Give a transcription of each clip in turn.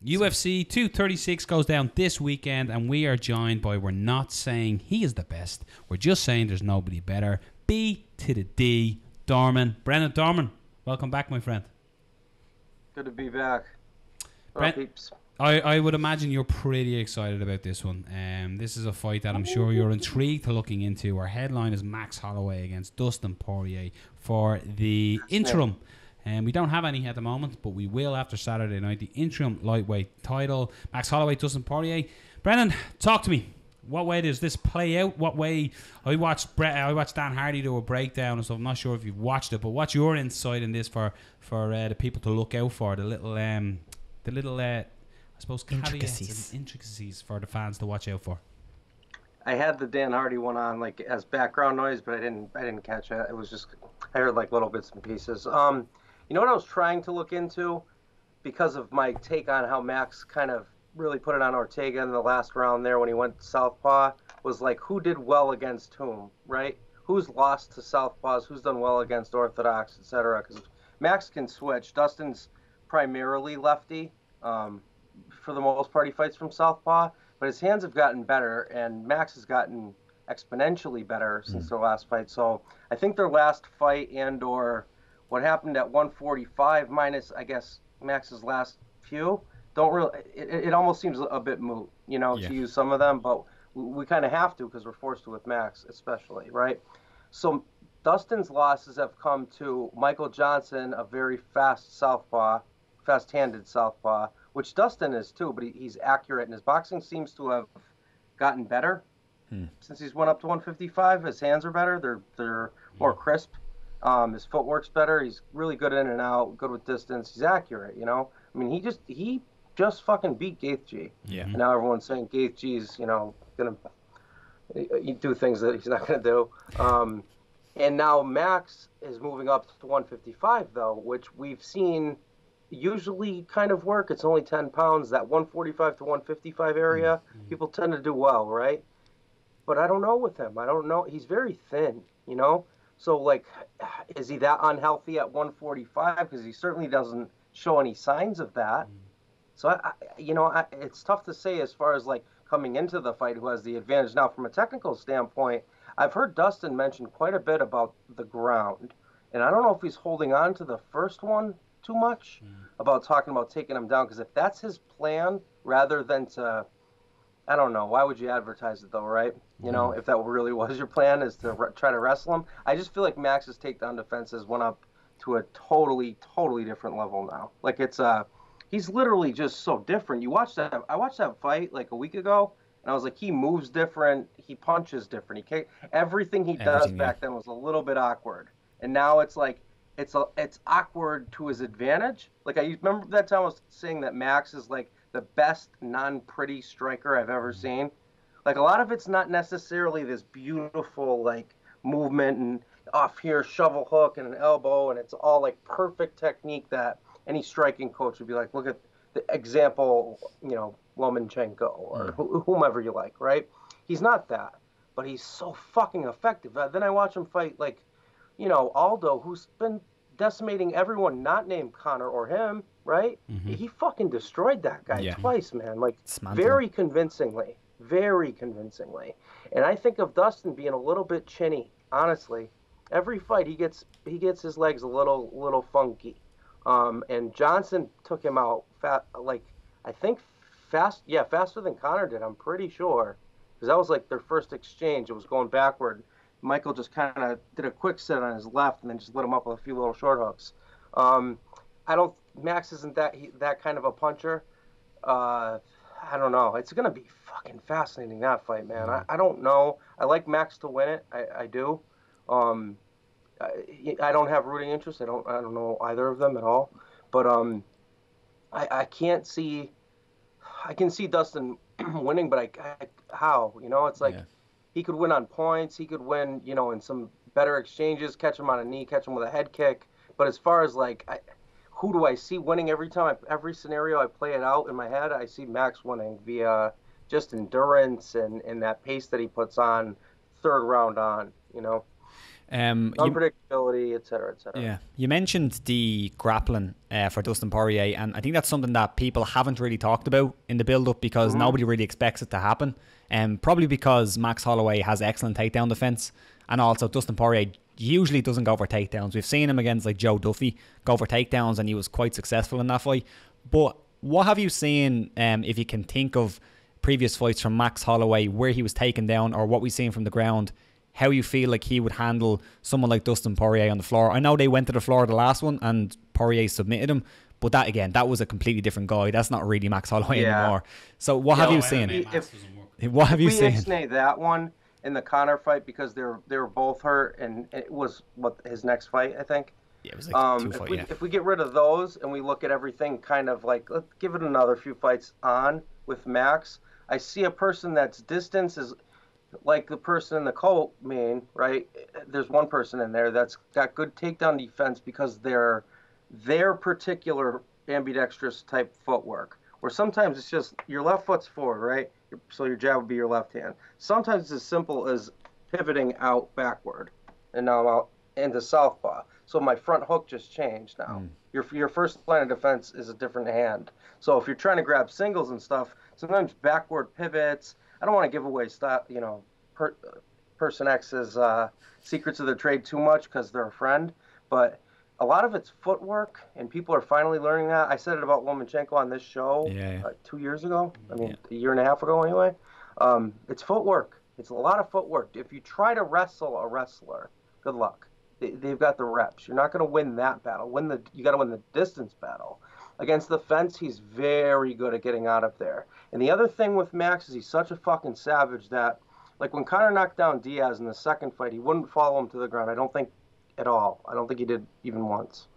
UFC 236 goes down this weekend, and we are joined by, we're not saying he is the best, we're just saying there's nobody better. B to the D, Dorman. Brendan Dorman, welcome back, my friend. Good to be back. I would imagine you're pretty excited about this one. This is a fight that I'm sure you're intrigued to looking into. Our headline is Max Holloway against Dustin Poirier for the interim. We don't have any at the moment, but we will after Saturday night. The interim lightweight title. Max Holloway, Dustin Poirier. Brendan, talk to me. What way does this play out? What way? I watched Dan Hardy do a breakdown and stuff. I'm not sure if you've watched it, but what's your insight in this for the people to look out for? The little I suppose caveats and intricacies for the fans to watch out for. I had the Dan Hardy one on like as background noise, but I didn't catch it. It was just I heard like little bits and pieces. You know what I was trying to look into because of my take on how Max kind of really put it on Ortega in the last round there when he went southpaw was like who did well against whom, right? Who's lost to southpaws, who's done well against orthodox, etc. Because Max can switch. Dustin's primarily lefty. For the most part, he fights from southpaw, but his hands have gotten better, and Max has gotten exponentially better since their last fight. So I think their last fight and/or what happened at 145 minus, I guess, Max's last few, don't really. It almost seems a bit moot, to use some of them, but we kind of have to because we're forced to with Max, especially, right? So Dustin's losses have come to Michael Johnson, a very fast-handed southpaw, which Dustin is too, but he's accurate, and his boxing seems to have gotten better since he's went up to 155. His hands are better; they're more crisp. His footwork's better. He's really good in and out, good with distance. He's accurate, I mean, he just fucking beat Gaethje. Yeah. And now everyone's saying Gaethje's, gonna do things that he's not gonna do. And now Max is moving up to 155 though, which we've seen usually kind of work. It's only 10 pounds. That 145 to 155 area, people tend to do well, right? But I don't know with him. I don't know. He's very thin, So, like, is he that unhealthy at 145? Because he certainly doesn't show any signs of that. So, it's tough to say as far as, like, coming into the fight who has the advantage. Now, from a technical standpoint, I've heard Dustin mention quite a bit about the ground. And I don't know if he's holding on to the first one too much about talking about taking him down. Because if that's his plan, rather than to... I don't know. Why would you advertise it, though, right? If that really was your plan, is to try to wrestle him. I just feel like Max's takedown defenses went up to a totally, totally different level now. Like, he's literally just so different. I watched that fight, like, a week ago, and I was like, he moves different. He punches different. Everything he does back then was a little bit awkward. And now it's like, it's awkward to his advantage. Like, I remember that time I was saying that Max is, like, the best non-pretty striker I've ever seen. Like, a lot of it's not necessarily this beautiful, like, movement and off here shovel hook and an elbow, and it's all, like, perfect technique that any striking coach would be like, look at the example, Lomachenko or whomever you like, right? He's not that, but he's so fucking effective. Then I watch him fight, like, Aldo, who's been decimating everyone not named Conor or him, right? He fucking destroyed that guy twice, man. Like, very convincingly. And I think of Dustin being a little bit chinny, honestly. Every fight he gets his legs a little funky. And Johnson took him out faster than Conor did, I'm pretty sure. Because that was like their first exchange. It was going backward. Michael just kind of did a quick set on his left and then just lit him up with a few little short hooks. Max isn't that kind of a puncher. I don't know. It's going to be fucking fascinating, that fight, man. I don't know. I like Max to win it. I do. I don't have rooting interest. I don't know either of them at all. But I can't see. I can see Dustin winning, but how? It's like he could win on points. He could win, in some better exchanges, catch him on a knee, catch him with a head kick. But as far as like, who do I see winning every scenario I play it out in my head? I see Max winning via just endurance and that pace that he puts on third round on. Unpredictability, etc., etc. Yeah, you mentioned the grappling for Dustin Poirier, and I think that's something that people haven't really talked about in the build-up because nobody really expects it to happen. Probably because Max Holloway has excellent takedown defense, and also Dustin Poirier usually doesn't go for takedowns. We've seen him against like Joe Duffy go for takedowns, and he was quite successful in that fight. But what have you seen, if you can think of previous fights from Max Holloway where he was taken down, or what we've seen from the ground, how you feel like he would handle someone like Dustin Poirier on the floor? I know they went to the floor the last one and Poirier submitted him, but that was a completely different guy. That's not really Max Holloway anymore. So what have you seen? What have you seen? We ixnay that one in the Conor fight because they were both hurt, and it was his next fight, I think. Yeah, it was like if we get rid of those and we look at everything kind of like, let's give it another few fights on with Max. I see a person that's distance is like the person in the co-main, right? There's one person in there that's got good takedown defense because their particular ambidextrous type footwork. Where sometimes it's just your left foot's forward, right? So your jab would be your left hand. Sometimes it's as simple as pivoting out backward, and now I'm out into southpaw. So my front hook just changed now. Your first line of defense is a different hand. So if you're trying to grab singles and stuff, sometimes backward pivots. I don't want to give away Person X's secrets of their trade too much because they're a friend, but a lot of it's footwork, and people are finally learning that. I said it about Lomachenko on this show 2 years ago. I mean, a year and a half ago anyway. It's footwork. It's a lot of footwork. If you try to wrestle a wrestler, good luck. They've got the reps. You're not going to win that battle. You got to win the distance battle. Against the fence, he's very good at getting out of there. And the other thing with Max is he's such a fucking savage that, like when Conor knocked down Diaz in the second fight, he wouldn't follow him to the ground. I don't think at all. I don't think he did even once.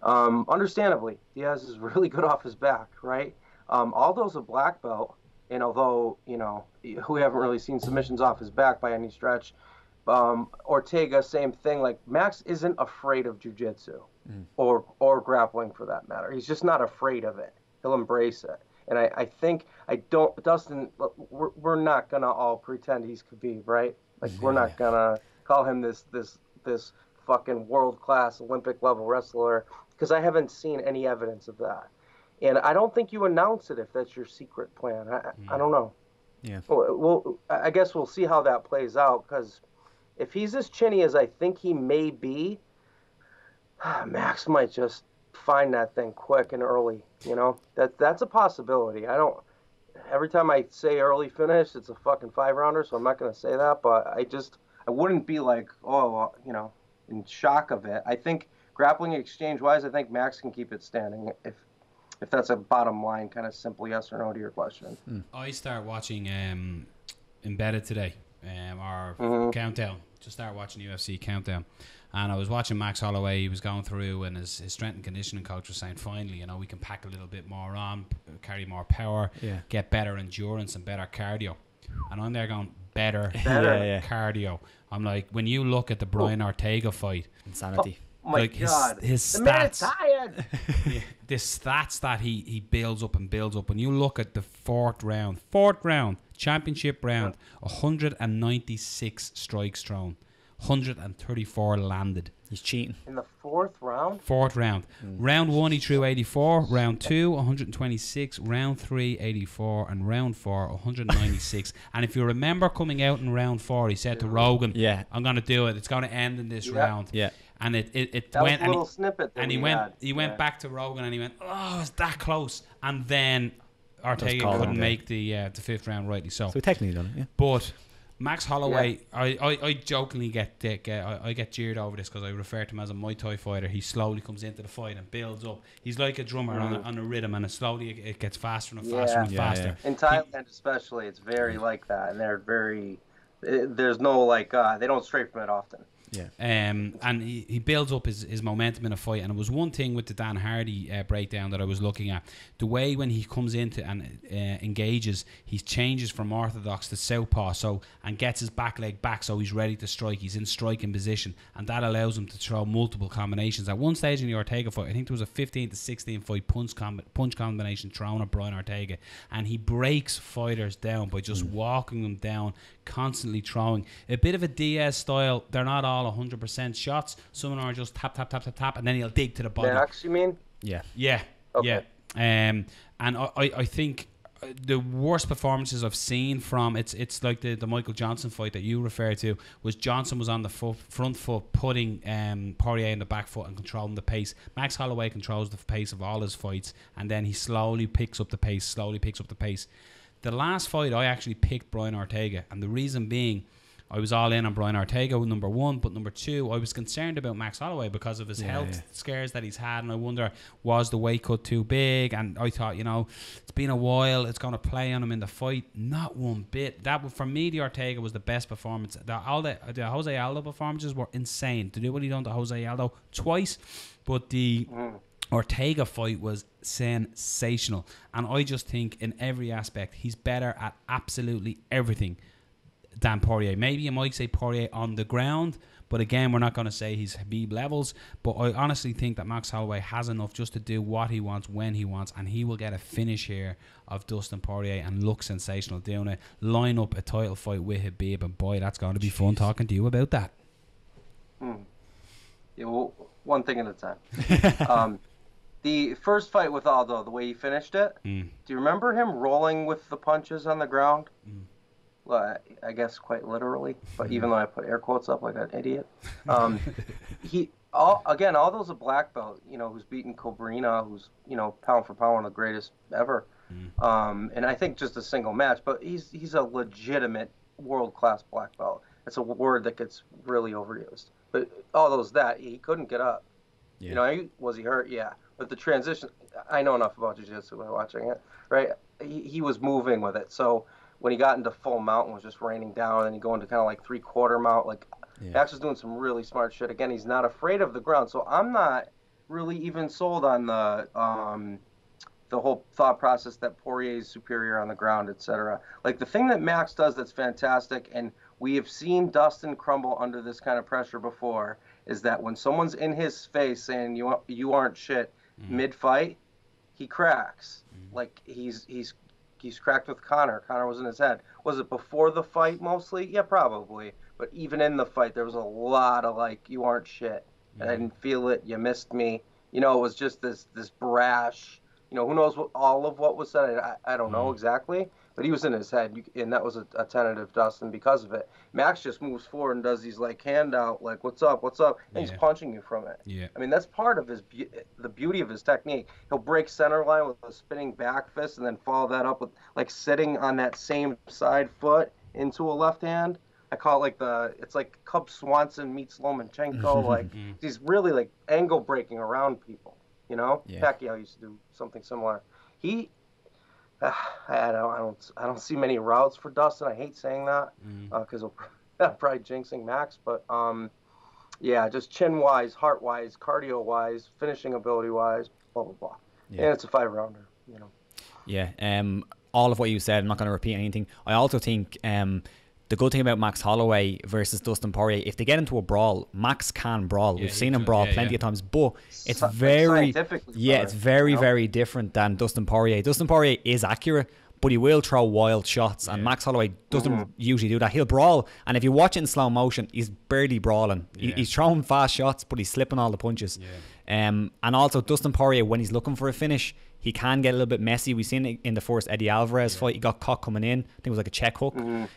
Understandably, Diaz is really good off his back, right? Aldo's a black belt, and although, we haven't really seen submissions off his back by any stretch, Ortega, same thing. Like, Max isn't afraid of jiu-jitsu or grappling for that matter. He's just not afraid of it. He'll embrace it. And I think Dustin, we're not going to all pretend he's Khabib, right? Like, we're not going to call him this fucking world-class Olympic-level wrestler because I haven't seen any evidence of that. And I don't think you announce it if that's your secret plan. I don't know. Yeah. Well, I guess we'll see how that plays out, because if he's as chinny as I think he may be, Max might just find that thing quick and early. That's a possibility. Every time I say early finish, it's a fucking 5-rounder, so I'm not going to say that, but I wouldn't be like, in shock of it. I think grappling exchange-wise, I think Max can keep it standing if that's a bottom line, kind of simple yes or no to your question. I start watching Embedded today, our countdown. Just start watching UFC countdown, and I was watching Max Holloway. He was going through, and his strength and conditioning coach was saying, finally, we can pack a little bit more on, carry more power, get better endurance and better cardio. And I'm there going, better cardio. I'm like, when you look at the Brian Ortega fight, insanity. Oh my God. His stats, the stats that he builds up and builds up. When you look at the fourth round, championship round, 196 strikes thrown, 134 landed. He's cheating. In the fourth round? Fourth round. Round 1 he threw 84, round 2 126, round 3 84, and round 4 196. And if you remember coming out in round 4, he said to Rogan, I'm going to do it. It's going to end in this round. Yeah. And it that went, was a little snippet that and he went back to Rogan and he went, oh, it's that close. And then Ortega couldn't make the fifth round, rightly so. So he technically done it, But Max Holloway, I jokingly get jeered over this because I refer to him as a Muay Thai fighter. He slowly comes into the fight and builds up. He's like a drummer on a rhythm, and it gets faster and faster and faster. In Thailand especially, it's very like that, and they're very. There's no they don't strafe from it often. Yeah. And he builds up his momentum in a fight. And it was one thing with the Dan Hardy breakdown that I was looking at. The way when he comes into and engages, he changes from orthodox to southpaw, and gets his back leg back, so he's ready to strike. He's in striking position, and that allows him to throw multiple combinations. At one stage in the Ortega fight, I think there was a 15 to 16 fight punch combination thrown at Brian Ortega, and he breaks fighters down by just walking them down, constantly throwing. A bit of a Diaz style. They're not all all 100% shots. Some of them are just tap, tap, tap, tap, tap, and then he'll dig to the body. Max, you mean? Yeah. Okay. Yeah. And I think the worst performances I've seen from it's like the Michael Johnson fight that you referred to, was Johnson was on the front foot putting Poirier in the back foot and controlling the pace. Max Holloway controls the pace of all his fights, and then he slowly picks up the pace. The last fight I actually picked Brian Ortega, and the reason being, I was all in on Brian Ortega, number one, but number two, I was concerned about Max Holloway because of his health scares that he's had, and I wonder, was the weight cut too big? And I thought, it's been a while, it's going to play on him in the fight. Not one bit. That, for me, the Ortega was the best performance. The Jose Aldo performances were insane. To do what he done to Jose Aldo twice, but the Ortega fight was sensational, and I just think in every aspect he's better at absolutely everything than Poirier. Maybe you might say Poirier on the ground, but again, we're not going to say he's Habib levels. But I honestly think that Max Holloway has enough just to do what he wants when he wants, and he will get a finish here of Dustin Poirier and look sensational doing it. Line up a title fight with Habib, and boy, that's going to be fun talking to you about that. Yeah, well, one thing at a time. The first fight with Aldo, the way he finished it, do you remember him rolling with the punches on the ground? Well, I guess quite literally, but even though I put air quotes up like an idiot. Aldo's a black belt, who's beaten Cobrinha, who's, pound for pound one of the greatest ever. And I think just a single match, but he's a legitimate world-class black belt. It's a word that gets really overused. But Aldo's that. He couldn't get up. Yeah. Was he hurt? Yeah. But the transition, I know enough about jiu-jitsu by watching it, right? He was moving with it. So when he got into full mount and was just raining down, and he go into kind of like 3/4 mount, Max was doing some really smart shit. Again, he's not afraid of the ground. So I'm not really even sold on the whole thought process that Poirier is superior on the ground, etc. Like, the thing that Max does that's fantastic, and we have seen Dustin crumble under this kind of pressure before, is that when someone's in his face saying you aren't shit mid-fight, he cracks. Like, he's cracked with Conor. Conor was in his head. Was it before the fight mostly? Yeah, probably. But even in the fight, there was a lot of you aren't shit. And I didn't feel it. You missed me. It was just this brash. Who knows all of what was said? I don't know exactly. But he was in his head, and that was a tentative Dustin because of it. Max just moves forward and does these hand out, what's up, and he's punching you from it. Yeah. I mean, that's part of the beauty of his technique. He'll break center line with a spinning back fist and then follow that up with sitting on that same side foot into a left hand. I call it it's like Cub Swanson meets Lomachenko. He's really angle breaking around people. Yeah. Pacquiao used to do something similar. I don't see many routes for Dustin. I hate saying that because I'm probably jinxing Max. But just chin wise, heart wise, cardio wise, finishing ability wise, blah blah blah. Yeah. And it's a 5-rounder. Yeah. All of what you said, I'm not going to repeat anything. I also think the good thing about Max Holloway versus Dustin Poirier, if they get into a brawl, Max can brawl. We've seen him brawl plenty of times, but it's very very different than Dustin Poirier. Dustin Poirier is accurate, but he will throw wild shots, and Max Holloway doesn't usually do that. He'll brawl, and if you watch it in slow motion, he's barely brawling. He's throwing fast shots, but he's slipping all the punches. And also Dustin Poirier, when he's looking for a finish, he can get a little bit messy. We've seen it in the first Eddie Alvarez fight. He got caught coming in. I think it was like a check hook.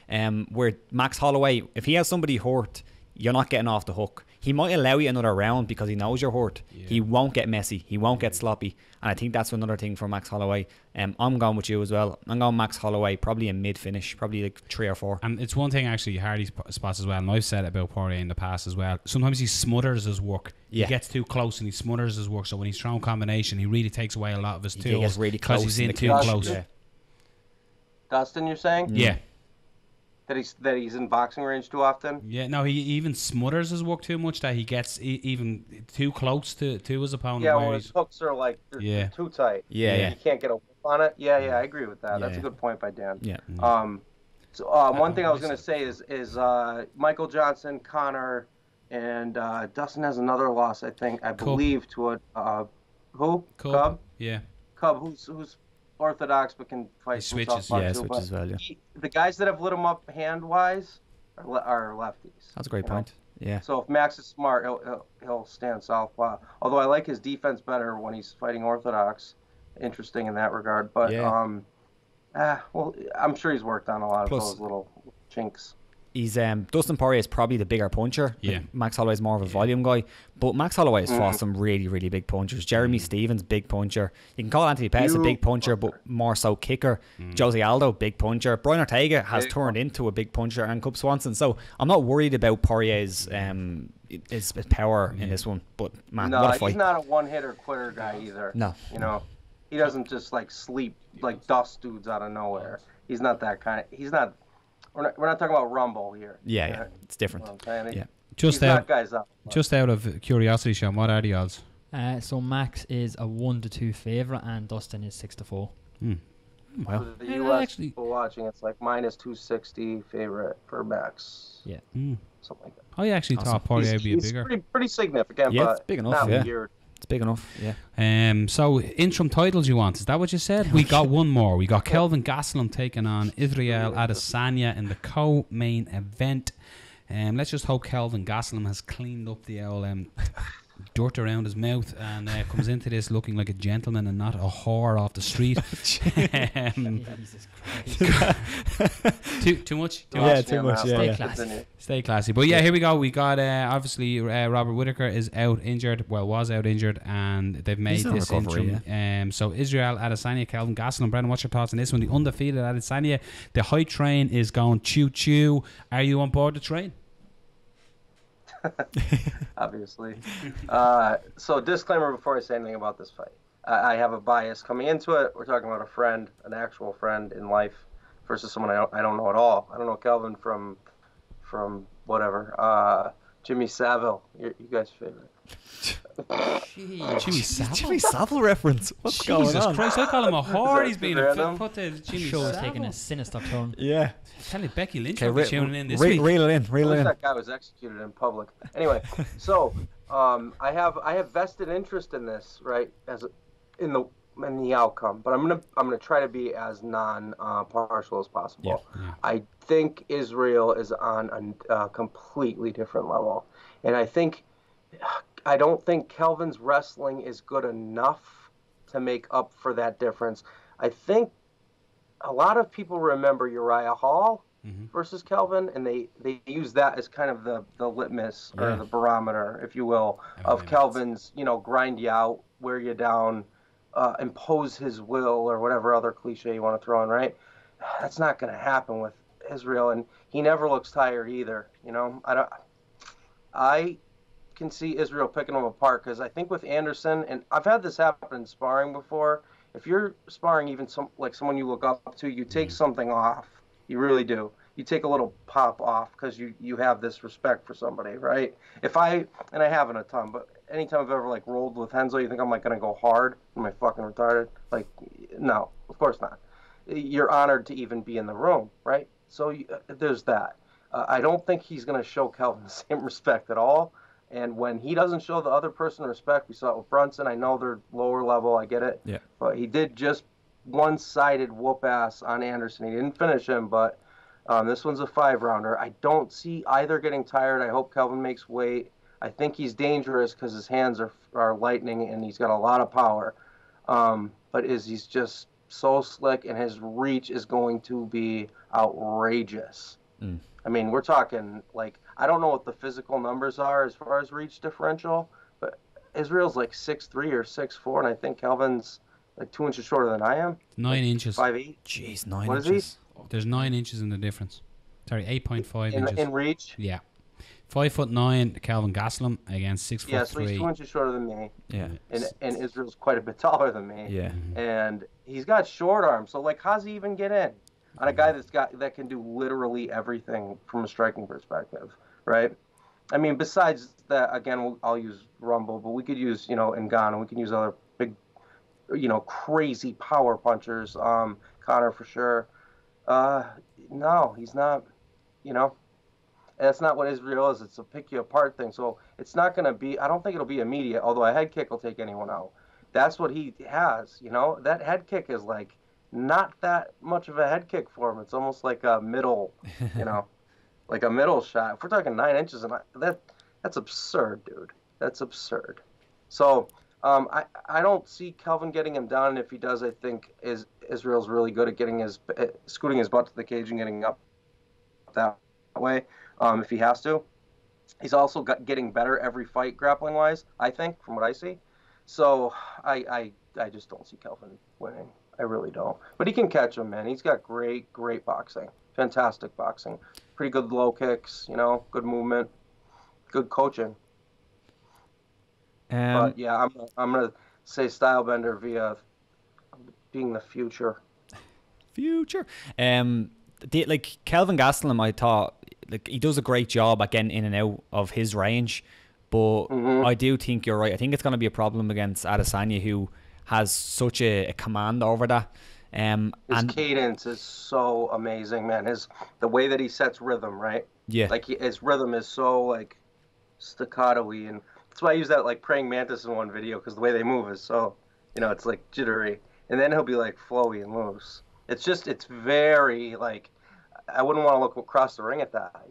Where Max Holloway, if he has somebody hurt, you're not getting off the hook. He might allow you another round because he knows you're hurt. He won't get messy. He won't get sloppy. And I think that's another thing for Max Holloway. I'm going with you as well. I'm going Max Holloway, probably a mid-finish, probably 3 or 4. And it's one thing actually Hardy spots as well, and I've said it about Poirier in the past as well. Sometimes he smothers his work. He gets too close and he smothers his work. So when he's throwing combination, he really takes away a lot of his tools. He gets really close. Because he's in too close. Dustin, you're saying? Yeah. That he's in boxing range too often? Yeah, no, he even smothers his work too much that he gets even too close to his opponent. Yeah, when his hooks are they're too tight. Yeah. You can't get a whip on it. Yeah, I agree with that. That's a good point by Dan. Yeah. One thing I was going to say is Michael Johnson, Conor, and Dustin has another loss, I believe, to a who? Cub? Yeah. Cub, who's orthodox but can fight. He switches. Switches as well. Yeah. The guys that have lit him up hand wise are lefties. That's a great point. Yeah. So if Max is smart, he'll stand southpaw. Although I like his defense better when he's fighting orthodox. Interesting in that regard. But well, I'm sure he's worked on a lot of those little chinks. He's Dustin Poirier is probably the bigger puncher. Yeah. Max Holloway is more of a volume guy, but Max Holloway has fought some really, really big punchers. Jeremy Stevens, big puncher. You can call Anthony Pettis a big puncher, but more so kicker. Jose Aldo, big puncher. Brian Ortega has turned into a big puncher, and Cub Swanson. So I'm not worried about Poirier's his power in this one. But man, what a fight! He's not a one-hitter quitter guy either. No, he doesn't just like sleep like dust dudes out of nowhere. He's not that kind. He's not. We're not talking about Rumble here. Yeah, it's different. Yeah. Just out of curiosity, Sean, what are the odds? So Max is a 1-2 favorite, and Dustin is 6-4. Wow. For the US people watching, it's like -260 favorite for Max. Yeah. Something like that. I actually thought Poirier would be a bigger. Pretty significant. Yeah, but it's big enough. Weird. It's big enough, yeah. So interim titles you want? Is that what you said? We got one more. We got Kelvin Gastelum taking on Israel Adesanya in the co-main event. Let's just hope Kelvin Gastelum has cleaned up the old dirt around his mouth and comes into this looking like a gentleman and not a whore off the street. Jesus Christ. Too much? Too much. Stay classy. Stay classy. But here we go. We got obviously Robert Whittaker is out injured. Well, was out injured, and they've made this interim. So Israel Adesanya, Kelvin Gastelum. Brendan, what's your thoughts on this one? The undefeated Adesanya. The hype train is going choo choo. Are you on board the train? Obviously. So disclaimer before I say anything about this fight. I have a bias coming into it. We're talking about a friend, an actual friend in life, versus someone I don't know at all. I don't know Kelvin from whatever. Jimmy Savile, you guys' favorite. Jimmy Savile? Jimmy Savile reference. What's going on? Jesus Christ, I call him a whore. He's been put to Jimmy Show is Savile. taking a sinister turn. Yeah. Tell you, Becky Lynch will be tuning in this week. Reel it in. That guy was executed in public. Anyway, so I have vested interest in this, right? In the outcome, but I'm gonna try to be as non-partial as possible. Yeah. I think Israel is on a completely different level, and I don't think Kelvin's wrestling is good enough to make up for that difference. I think a lot of people remember Uriah Hall versus Kelvin, and they use that as kind of the litmus or the barometer, if you will, of Kelvin's, grind you out, wear you down, impose his will, or whatever other cliche you want to throw in, right? That's not going to happen with Israel, and he never looks tired either. I can see Israel picking him apart because I think with Anderson, and I've had this happen in sparring before. If you're sparring even someone you look up to, you take something off. You really do. You take a little pop off because you have this respect for somebody, right? And I haven't a ton, but anytime I've ever rolled with Henzo, you think I'm gonna go hard? Am I fucking retarded? No, of course not. You're honored to even be in the room, right? So there's that. I don't think he's gonna show Kelvin the same respect at all. And when he doesn't show the other person respect, we saw it with Brunson. I know they're lower level, I get it. Yeah. But he did just one-sided whoop ass on Anderson. He didn't finish him, but this one's a 5-rounder. I don't see either getting tired. I hope Kelvin makes weight. I think he's dangerous because his hands are lightning and he's got a lot of power. But he's just so slick, and his reach is going to be outrageous. I mean, we're talking I don't know what the physical numbers are as far as reach differential, but Israel's 6'3" or 6'4", and I think Kelvin's 2 inches shorter than I am. 9 inches. 5'8". Jeez, 9 what inches. Is he? There's 9 inches in the difference. Sorry, 8.5 inches. In reach? Yeah. 5'9", Kelvin Gastelum against 6'3". Yeah, so he's 2 inches shorter than me. Yeah. And Israel's quite a bit taller than me. Yeah. And he's got short arms, so how's he even get in? On a guy that can do literally everything from a striking perspective, right? I mean, besides that, again, I'll use Rumble, but we could use, Ngannou. We can use other big, crazy power punchers. Connor for sure. No, he's not. And that's not what Israel is. It's a pick you apart thing. So it's not going to be. I don't think it'll be immediate. Although a head kick will take anyone out. That's what he has. That head kick is not that much of a head kick for him. It's almost like a middle. like a middle shot. If we're talking 9 inches, and that's absurd, dude. That's absurd. So I don't see Kelvin getting him down. And if he does, I think Israel's really good at getting scooting his butt to the cage and getting up that way. If he has to, he's also getting better every fight grappling wise. I think from what I see. So I just don't see Kelvin winning. I really don't. But he can catch him, man. He's got great boxing. Fantastic boxing. Pretty good low kicks, good movement, good coaching. But yeah, I'm gonna say Stylebender via being the future. Like Kelvin Gastelum, I thought he does a great job at getting in and out of his range, but I do think you're right. I think it's going to be a problem against Adesanya, who has such a command over that. His cadence is so amazing, man. The way that he sets rhythm, right? Yeah. Like his rhythm is so like staccato-y, and that's why I use that like praying mantis in one video, because the way they move is so, it's like jittery, and then he'll be like flowy and loose. It's very like, I wouldn't want to look across the ring at that.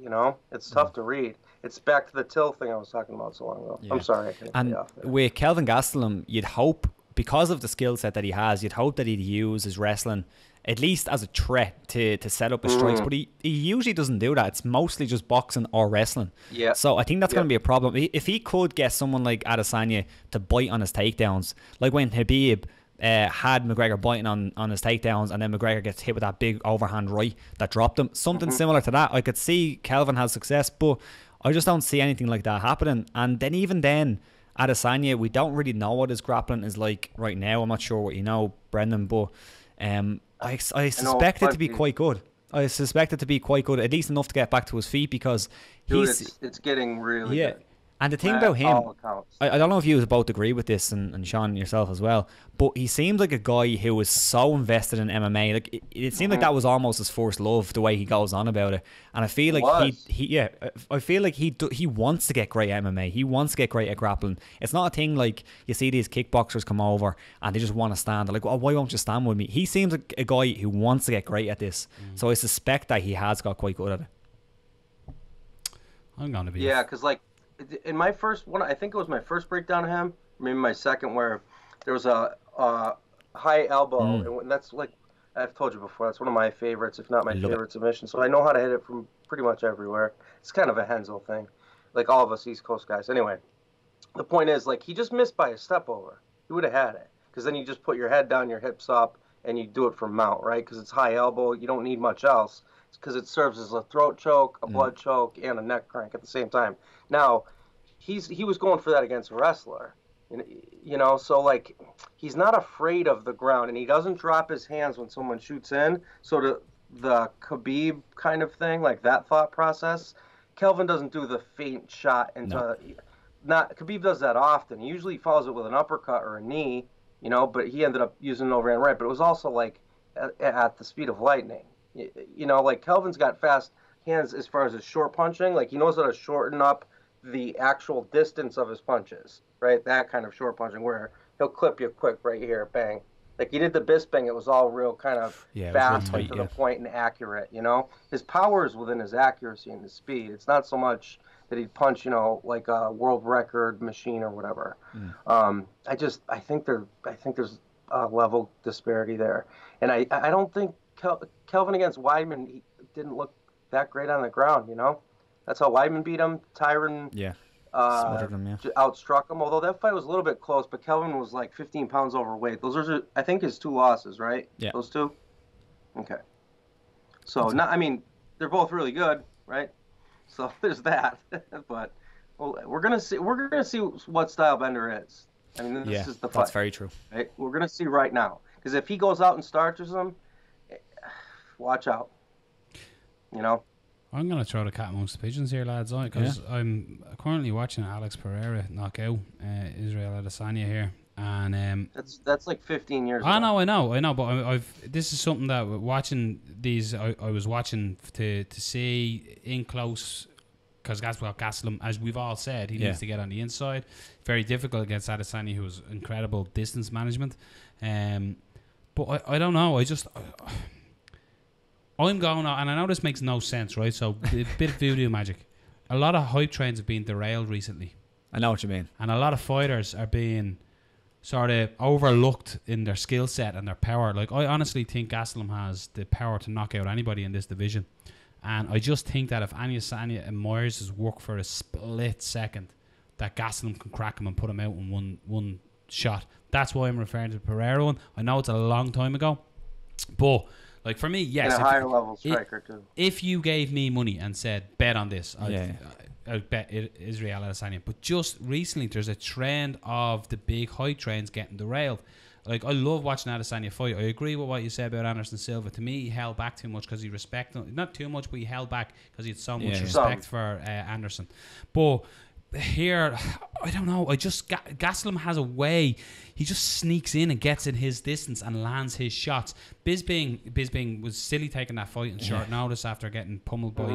It's tough to read. It's back to the till thing I was talking about so long ago. Yeah. I'm sorry, I couldn't get off there. With Kelvin Gastelum, you'd hope, because of the skill set that he has, you'd hope that he'd use his wrestling at least as a threat to set up his strikes. But he usually doesn't do that. It's mostly just boxing or wrestling. Yeah. So I think that's going to be a problem. If he could get someone like Adesanya to bite on his takedowns, like when Khabib had McGregor biting on his takedowns, and then McGregor gets hit with that big overhand right that dropped him. Something similar to that. I could see Kelvin has success, but I just don't see anything like that happening. And then even then, Adesanya, we don't really know what his grappling is like right now. I'm not sure what you know, Brendan, but I suspect it to be quite good. I suspect it to be quite good, at least enough to get back to his feet, because it's getting really good. And the thing about him, I don't know if you both agree with this, and Sean yourself as well, but he seems like a guy who was so invested in MMA. Like it seemed like that was almost his first love, the way he goes on about it. And I feel like I feel like he wants to get great at MMA. He wants to get great at grappling. It's not a thing like you see these kickboxers come over and they just want to stand. They're like, why won't you stand with me? He seems like a guy who wants to get great at this. So I suspect that he has got quite good at it. I'm gonna be because like, in my first one, I think it was my first breakdown of him, maybe my second, where there was a high elbow, and that's like I've told you before, that's one of my favorites, if not my favorite submission. So I know how to hit it from pretty much everywhere. It's kind of a Hensel thing, like all of us East Coast guys. Anyway, the point is, like, he just missed by a step over. He would have had it, because then you just put your head down, your hips up, and you do it from mount, right? Because it's high elbow, you don't need much else. Because it serves as a throat choke, a blood choke, and a neck crank at the same time. Now, he was going for that against a wrestler, so like, he's not afraid of the ground, and he doesn't drop his hands when someone shoots in. So the Khabib kind of thing, like that thought process, Kelvin doesn't do the feint shot into. Khabib does that often. He usually follows it with an uppercut or a knee, but he ended up using an overhand right. But it was also like at the speed of lightning. Like Kelvin's got fast hands as far as his short punching. Like, he knows how to shorten up the actual distance of his punches, right? That kind of short punching where he'll clip you quick right here, bang. Like he did the Bisping, it was all real kind of fast and to the point and accurate, His power is within his accuracy and his speed. It's not so much that he'd punch, like a world record machine or whatever. I think there's a level disparity there. And I don't think Kelvin against Weidman, he didn't look that great on the ground, That's how Weidman beat him. Tyron outstruck him, although that fight was a little bit close, but Kelvin was like 15 pounds overweight. Those are, I think, his 2 losses, right? Yeah. Those 2? Okay. So, they're both really good, right? So there's that. But we're gonna see what Stylebender is. This is the fight. That's very true. Right? We're gonna see right now. Because if he goes out and starches him, watch out. I'm going to throw the cat amongst the pigeons here, lads, because I'm currently watching Alex Pereira knock out Israel Adesanya here, and that's like 15 years ago. I know, but this is something that watching these, I was watching to see in close, because Gastelum, as we've all said, he needs to get on the inside. Very difficult against Adesanya, who was incredible distance management, but I don't know, I'm going on, and I know this makes no sense, right? So a bit of voodoo magic. A lot of hype trains have been derailed recently. I know what you mean. And a lot of fighters are being sort of overlooked in their skill set and their power. Like, I honestly think Gastelum has the power to knock out anybody in this division. And I just think that if Adesanya admires his work for a split second, that Gastelum can crack him and put him out in one shot. That's why I'm referring to the Pereira one. I know it's a long time ago, but like for me, yes. And a higher level striker too. If you gave me money and said bet on this, I'd bet Israel Adesanya. But just recently, there's a trend of the big hype trains getting derailed. Like, I love watching Adesanya fight. I agree with what you said about Anderson Silva. To me, he held back too much because he respected him. Not too much, but he held back because he had so much respect for Anderson. But here, I don't know. Gastelum has a way. He just sneaks in and gets in his distance and lands his shots. Bisping was silly taking that fight in short notice after getting pummeled by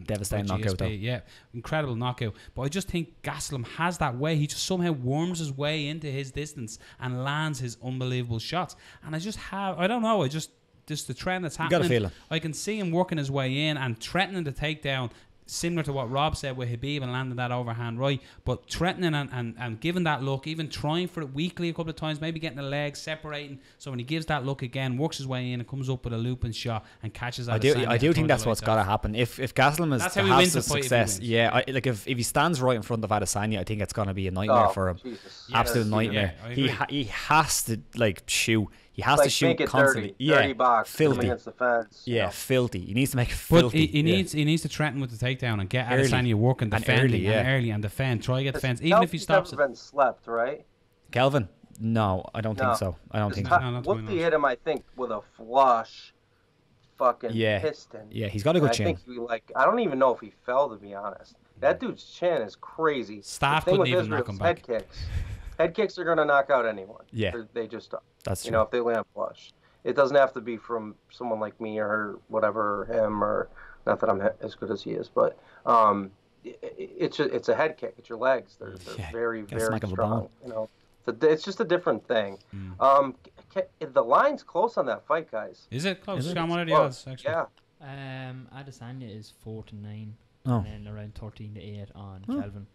devastating by knockout though. Yeah, incredible knockout. But I just think Gastelum has that way. He just somehow worms his way into his distance and lands his unbelievable shots. And I don't know. Just the trend that's happening. You got a feeling. I can see him working his way in and threatening to take down. Similar to what Rob said with Habib and landing that overhand right, but threatening and giving that look, even trying for it weakly a couple of times, maybe getting the legs separating. So when he gives that look again, works his way in and comes up with a looping shot and catches that. I do think that's what's got to happen. If Gastelum is to have some success, if he stands right in front of Adesanya, I think it's going to be a nightmare for him. Jesus. Absolute nightmare. He has to shoot. He has to shoot constantly. Dirty box, filthy. Against the fence, filthy. He needs to make it filthy. But he needs to threaten with the takedown and get Adesanya working, defending early and defend. Try to get defense, even if he stops it. Never been slept, right? Kelvin? No, I don't think so. I don't think so. Woodley hit him, I think, with a flush fucking piston. Yeah, he's got a good chin. I don't even know if he fell, to be honest. That dude's chin is crazy. Staff couldn't even knock him back. Head kicks are going to knock out anyone. Yeah. They just are. That's true. You know, if they land flush. It doesn't have to be from someone like me or whatever, or him, or not that I'm as good as he is, but it's a head kick. It's your legs. They're very, very strong. You know, it's just a different thing. The line's close on that fight, guys. Is it close? What are the odds, actually? Yeah. Adesanya is 4-9, and then around 13-8 on Kelvin.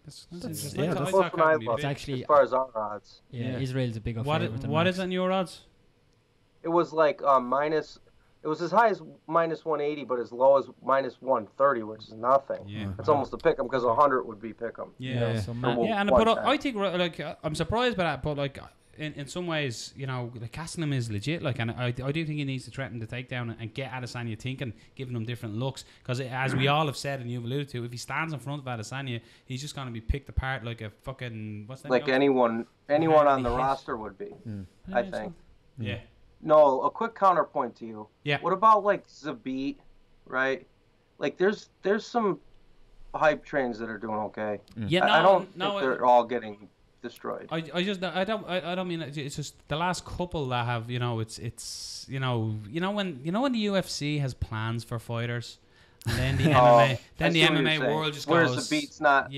That's interesting. It's actually as far as our odds. Yeah, Israel's a big favorite. What is on your odds? It was like minus. It was as high as minus 180, but as low as minus 130, which is nothing. Yeah, it's almost a pick 'em because 100 would be pick 'em. Yeah, but I think like I'm surprised by that, but like. In some ways, you know, the Gastelum is legit. Like, and I do think he needs to threaten the takedown and get Adesanya thinking, giving him different looks. Because as we all have said and you've alluded to, if he stands in front of Adesanya, he's just going to be picked apart like a fucking anyone on the roster would be. I think. Yeah. No, a quick counterpoint to you. Yeah. What about like Zabit, right? Like, there's some hype trains that are doing okay. Yeah. I don't think they're all getting destroyed. I don't mean it's just the last couple that have, you know, it's you know when the UFC has plans for fighters and then the MMA world just goes. Whereas the beat's not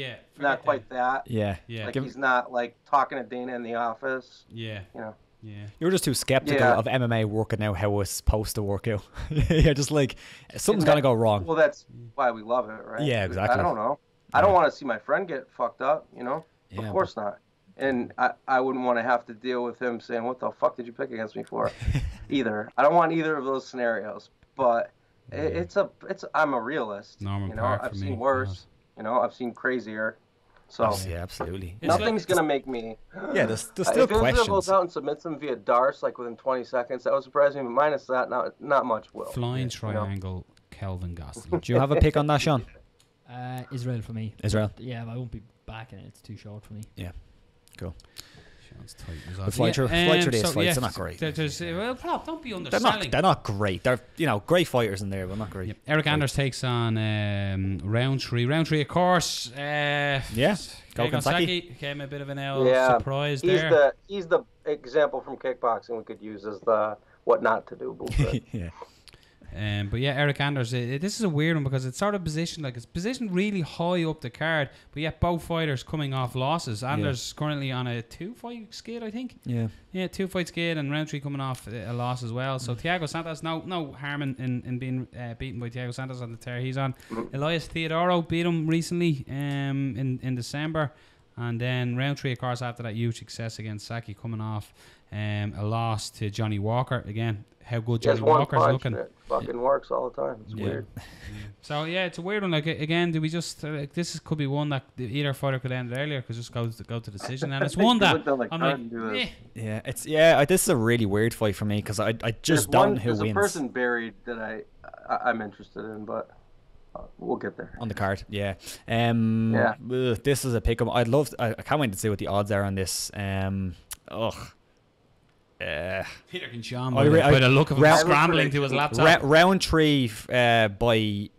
quite that. Yeah. Like he's not like talking to Dana in the office. Yeah. You know. Yeah. You're just too skeptical of MMA working out how it's supposed to work out. You're just like something's gonna go wrong. Well, that's why we love it, right? Yeah, exactly. I don't know. I don't want to see my friend get fucked up. You know. Of course not. And I wouldn't want to have to deal with him saying, "What the fuck did you pick against me for?" Either. I don't want either of those scenarios. But I'm a realist. Norman Park, I've seen worse. You know, I've seen crazier. So yeah, absolutely. Nothing's gonna make me. Yeah, there's still questions. If goes out and submits him via Darce like within 20 seconds, that would surprise me. But minus that, not much will. Flying triangle, Kelvin Gastelum. Do you have a pick on that, Sean? Israel for me. Israel. Yeah, I won't be back in it. It's too short for me. Yeah. Cool. The flight through these fights are not great. Don't be underselling. They're not great. They're great fighters in there, but not great. Eryk Anders takes on Rountree. Rountree, of course. Gonsaki came a bit of an surprise there. He's the example from kickboxing we could use as the what not to do bullshit. But yeah, Eryk Anders, this is a weird one because it's sort of positioned like it's positioned really high up the card, but yet both fighters coming off losses. Anders currently on a 2-fight skid, I think. Yeah, 2-fight skid, and Rountree coming off a loss as well. So Thiago Santos, no harm in being beaten by Thiago Santos on the tear he's on. Elias Theodoro beat him recently in December, and then Rountree, of course, after that huge success against Saki, coming off a loss to Johnny Walker again. How good Johnny Walker's looking. It fucking works all the time. It's weird. So yeah, it's a weird one. Like again, do we just could be one that either fighter could end earlier, because just go to decision, and it's one that I'm like, this is a really weird fight for me because I just don't know who wins. There's a person buried that I'm interested in, but we'll get there on the card. This is a pick 'em. I can't wait to see what the odds are on this. Peter can Sean by the look of him scrambling to his laptop. Rountree by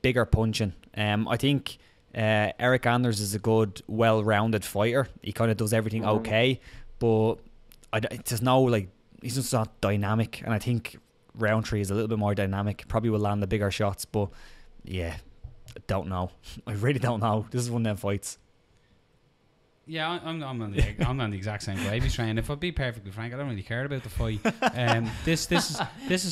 bigger punching. I think Eryk Anders is a good, well-rounded fighter. He kind of does everything okay, but there's no he's just not dynamic. And I think Rountree is a little bit more dynamic. Probably will land the bigger shots, but I don't know. I really don't know. This is one of them fights. Yeah, I'm on the exact same gravy train. If I'd be perfectly frank, I don't really care about the fight. This is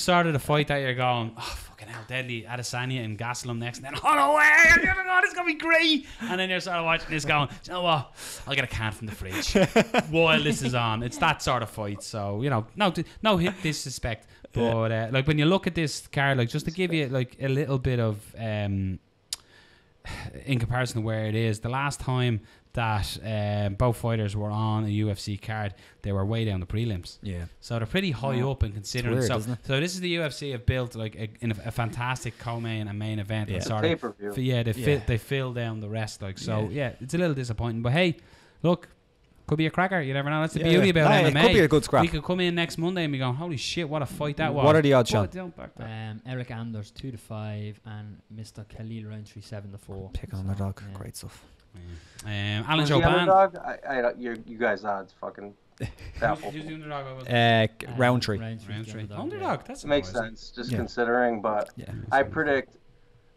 sort of the fight that you're going, oh fucking hell, deadly Adesanya and Gastelum next, and then Holloway, and you're like, oh, this is gonna be great. And then you're sort of watching this going, you know what? I'll get a can from the fridge while this is on. It's that sort of fight. So no disrespect, but like when you look at this card, like just to give you like a little bit of in comparison to where it is, the last time that both fighters were on a UFC card, they were way down the prelims. Yeah. So they're pretty high up and considering. Weird, so this is the UFC have built like a fantastic co-main and main event. And sort of, they fill down the rest. Like so, it's a little disappointing. But hey, look, could be a cracker. You never know. That's the beauty about MMA. It could be a good scrap. We could come in next Monday and be going, holy shit, what a fight that was. What are the odds, Sean? Eryk Anders 2-5 and Mr. Khalil Rountree 7-4. Pick on underdog. Great stuff. Alan Jouban. You guys odds fucking baffled. Who's the underdog? Rountree. Underdog. That makes sense, just considering. But I predict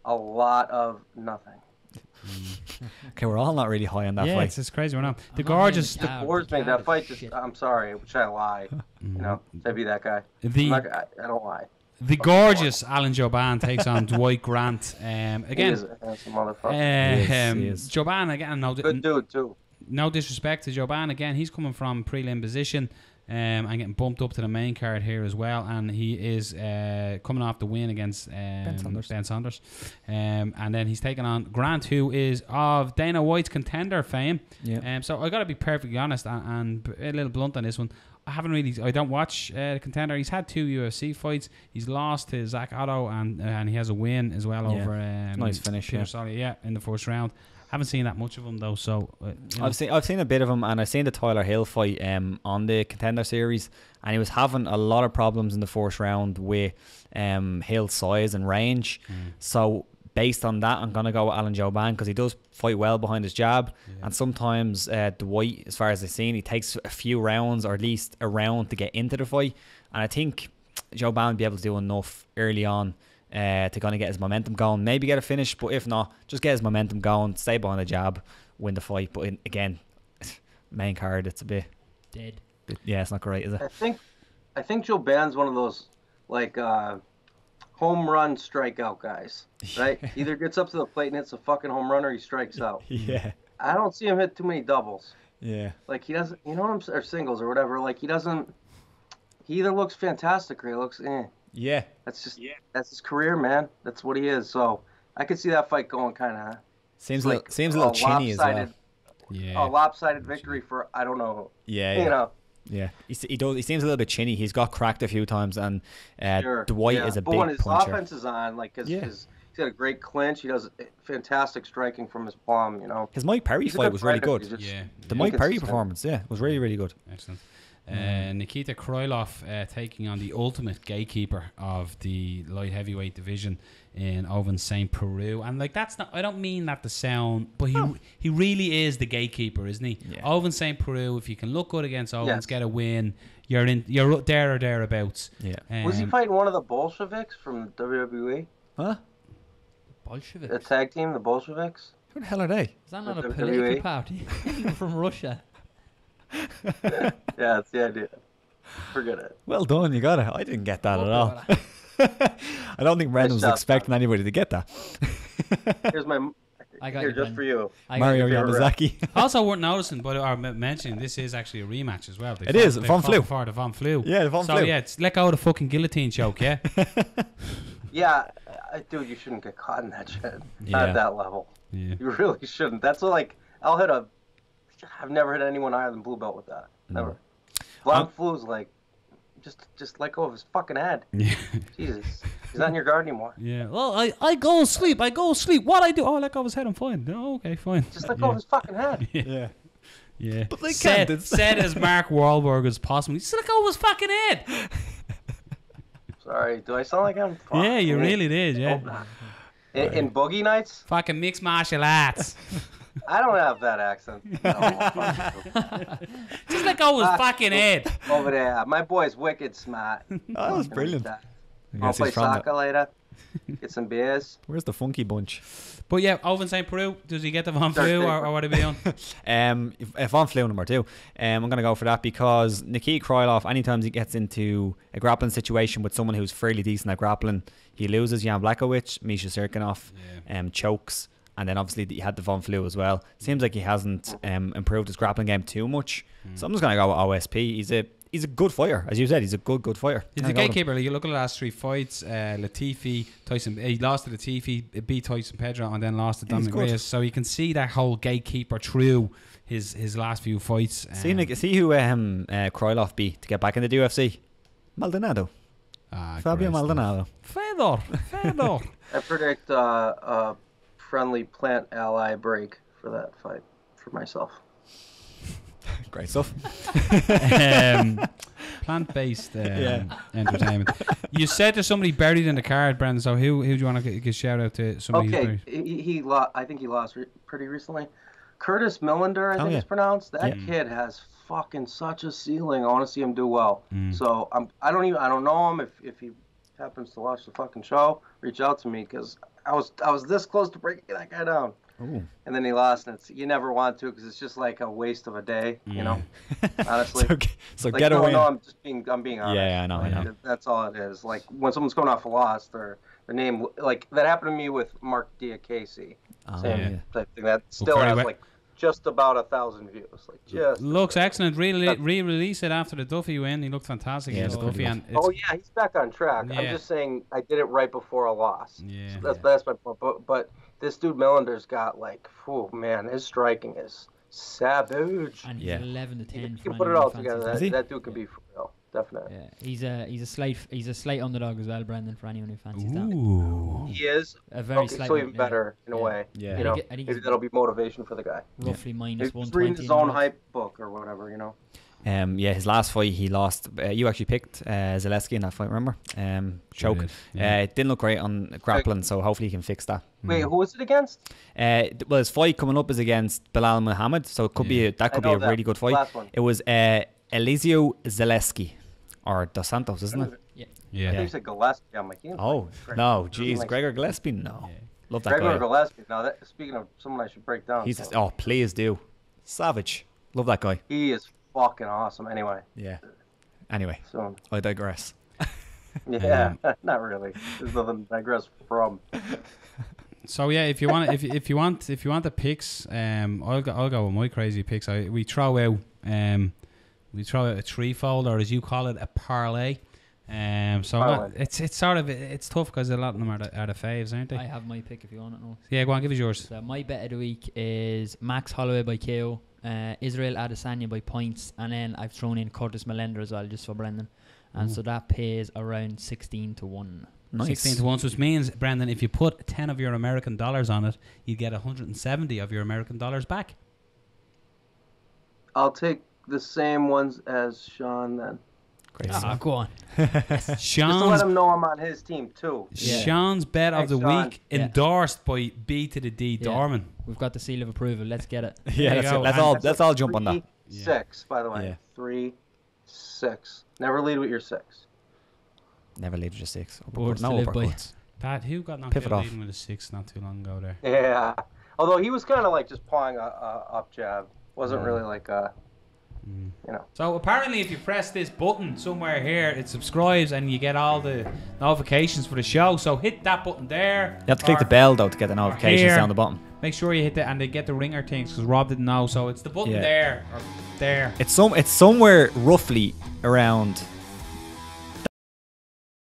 a lot of nothing. Okay, we're all not really high on that fight. It's crazy. We're not. The gorgeous. The boards made that fight. I'm sorry, which I lie. To be that guy. I don't lie. The gorgeous Alan Jouban takes on Dwight Grant. Again, he is a handsome motherfucker. He is. Jouban again. Good dude too. No disrespect to Jouban. Again, he's coming from prelim position and getting bumped up to the main card here as well. And he is coming off the win against Ben Saunders. And then he's taking on Grant, who is of Dana White's Contender fame. So I got to be perfectly honest and a little blunt on this one. I don't watch Contender. He's had 2 UFC fights. He's lost to Zach Otto and he has a win as well over nice finish Peter Solly, in the first round. Haven't seen that much of him though, so I've seen a bit of him, and I've seen the Tyler Hill fight on the Contender series, and he was having a lot of problems in the first round with Hill's size and range. So based on that, I'm gonna go with Alan Jouban because he does fight well behind his jab, and sometimes Dwight, as far as I've seen, he takes a few rounds or at least a round to get into the fight, and I think Jouban will be able to do enough early on to kind of get his momentum going, maybe get a finish, but if not, just get his momentum going, stay behind the jab, win the fight. But again, main card, it's a bit dead. It's not great, is it? I think Jouban's one of those like home run strikeout guys, right? Either gets up to the plate and hits a fucking home run, or he strikes out. I don't see him hit too many doubles. Like he doesn't, you know what or singles or whatever. Like he doesn't. He either looks fantastic or he looks That's his career, man. That's what he is. So I could see that fight going kind of seems a little chinny as well. A lopsided victory for I don't know. He seems a little bit chinny. He's got cracked a few times, and Dwight is a big puncher. But when his offense is on, like he's got a great clinch. He does fantastic striking from his palm. His Mike Perry fight was really good. The Mike Perry performance, was really, really good. Excellent. Nikita Krylov taking on the ultimate gatekeeper of the light heavyweight division in Ovince St. Preux, and like that's not, I don't mean that to sound, but he really is the gatekeeper, isn't he? Ovince St. Preux, if you can look good against Ovince, get a win, you're there or thereabouts. Yeah. Was he fighting one of the Bolsheviks from WWE? Huh? Bolsheviks. The tag team, the Bolsheviks? Who the hell are they? Is that not a WWE? political party from Russia? Yeah, that's the idea. Forget it. Well done, you got it. I didn't get that at all. I don't think Brendan was expecting anybody to get that. Here's my... I got Here, you, just Brendan. for you. Mario Yamazaki. Also worth noticing, but mentioning, this is actually a rematch as well. It is, Von Flue. For the Von Flue. Yeah, the Von So Flue. yeah, let go of the fucking guillotine choke, yeah? Yeah, dude, you shouldn't get caught in that shit. Yeah. Not at that level. Yeah. You really shouldn't. That's like, I've never hit anyone higher than blue belt with that. Never. Von Flue's like, just let go of his fucking head. Yeah. Jesus. He's not in your guard anymore. Yeah. Well, I go sleep. What I do? Oh, let go of his head. I'm fine. No, okay, fine. Just let go of his fucking head. Yeah. Yeah. But they said, can't. said as Mark Wahlberg as possible. Just let go of his fucking head. Sorry, do I sound like I'm... Yeah, you really did, yeah. Hope not. In Boogie Nights, Fucking mixed martial arts. I don't have that accent. No, Just let go of his fucking head. over there. My boy's wicked smart. Oh, that was brilliant. I'll Yes, play he's from soccer later. Get some beers. Where's the funky bunch? But yeah, Ovince St. Preux, does he get the Von Flue or what are we on? If Von Flue number 2, I'm going to go for that because Nikita Krylov, anytime he gets into a grappling situation with someone who's fairly decent at grappling, he loses. Jan Blachowicz, Misha Serkinov, chokes. And then obviously he had the Von Flue as well. Seems like he hasn't improved his grappling game too much. So I'm just going to go with OSP. He's a good fighter, as you said. He's a good fighter. He's a gatekeeper. You look at the last 3 fights. Latifi, Tyson. He lost to Latifi, beat Tyson Pedro, and then lost to Dominic Reyes. So you can see that whole gatekeeper through his last few fights. See who Krylov beat to get back in the UFC? Maldonado. Fabio Maldonado. Fedor. I predict a friendly plant ally break for that fight for myself. Great stuff. Plant-based entertainment. You said there's somebody buried in the card, Brendan. So who do you want to give a shout out to? Somebody who's Okay, buried? I think he lost pretty recently. Curtis Millender, I think it's pronounced. That kid has fucking such a ceiling. I want to see him do well. So I don't know him. If he happens to watch the fucking show, reach out to me because I was this close to breaking that guy down. Ooh. And then he lost, and you never want to because it's just like a waste of a day, you know. Honestly, so like, get away. No, I'm being honest. Yeah, I know, like, I know. That's all it is. Like when someone's coming off a loss, their name, like that happened to me with Mark Diakese. Same type thing. That still has like just about 1,000 views. Like just looks excellent. Re-release it after the Duffy win. He looked fantastic. Yeah, Duffy, and he's back on track. Yeah. I'm just saying I did it right before a loss. Yeah. So that's my point. But this dude Millender's got like, oh man, his striking is savage. And he's 11 to 10. You can put it all together. That dude can be for real, definitely. Yeah, he's a slight underdog as well, Brendan. For anyone who fancies that. Ooh. He is A very slight. so even better in a way. Yeah. You know, I think maybe that'll be motivation for the guy. roughly minus He's 120. reading his own hype book or whatever, you know. His last fight he lost. You actually picked Zaleski in that fight, remember? Choke. It didn't look great on grappling, so hopefully he can fix that. Wait, who was it against? Well, his fight coming up is against Bilal Muhammad, so it could be a really good fight. Last one. It was Eliseo Zaleski or Dos Santos, isn't it? Yeah. I think you said Gillespie. I'm like, Oh no, jeez, Gregor Gillespie, no. Love that Gregor guy. Gillespie. Now, speaking of someone I should break down. He's please do. Savage. Love that guy. He is fucking awesome. Anyway. Yeah. Anyway, So I digress. yeah, not really. There's nothing to digress from. So yeah, if you want the picks, I'll go with my crazy picks. We throw out a threefold, or as you call it, a parlay. It's sort of it's tough because a lot of them are the faves, aren't they? I have my pick if you want it now. Yeah, go on, give us yours. So my bet of the week is Max Holloway by KO, Israel Adesanya by points, and then I've thrown in Curtis Millender as well, just for Brendan. And so that pays around 16 to 1. Nice. 16 to 1, which means, Brendan, if you put 10 of your American dollars on it, you get 170 of your American dollars back. I'll take the same ones as Sean then. Great. Go on. Just to let him know I'm on his team too. Sean's bet of the week endorsed by B to the D Dorman. We've got the seal of approval. Let's get it. Yeah, let's all jump on that. 3-6, by the way. Yeah. 3-6. 6. Never lead with your 6. Never lead with your 6. Words to No live by. uppercuts. Pat, who got knocked Pivot out off. leading with a 6 not too long ago there? Yeah. Although he was kind of like just pawing a up jab. Wasn't really like a, you know. So apparently if you press this button somewhere here, it subscribes and you get all the notifications for the show. So hit that button there. You have to click the bell though to get the notifications here. down the bottom. Make sure you hit that, and they get the ringer things because Rob didn't know. So it's the button Yeah. there or there. It's somewhere roughly around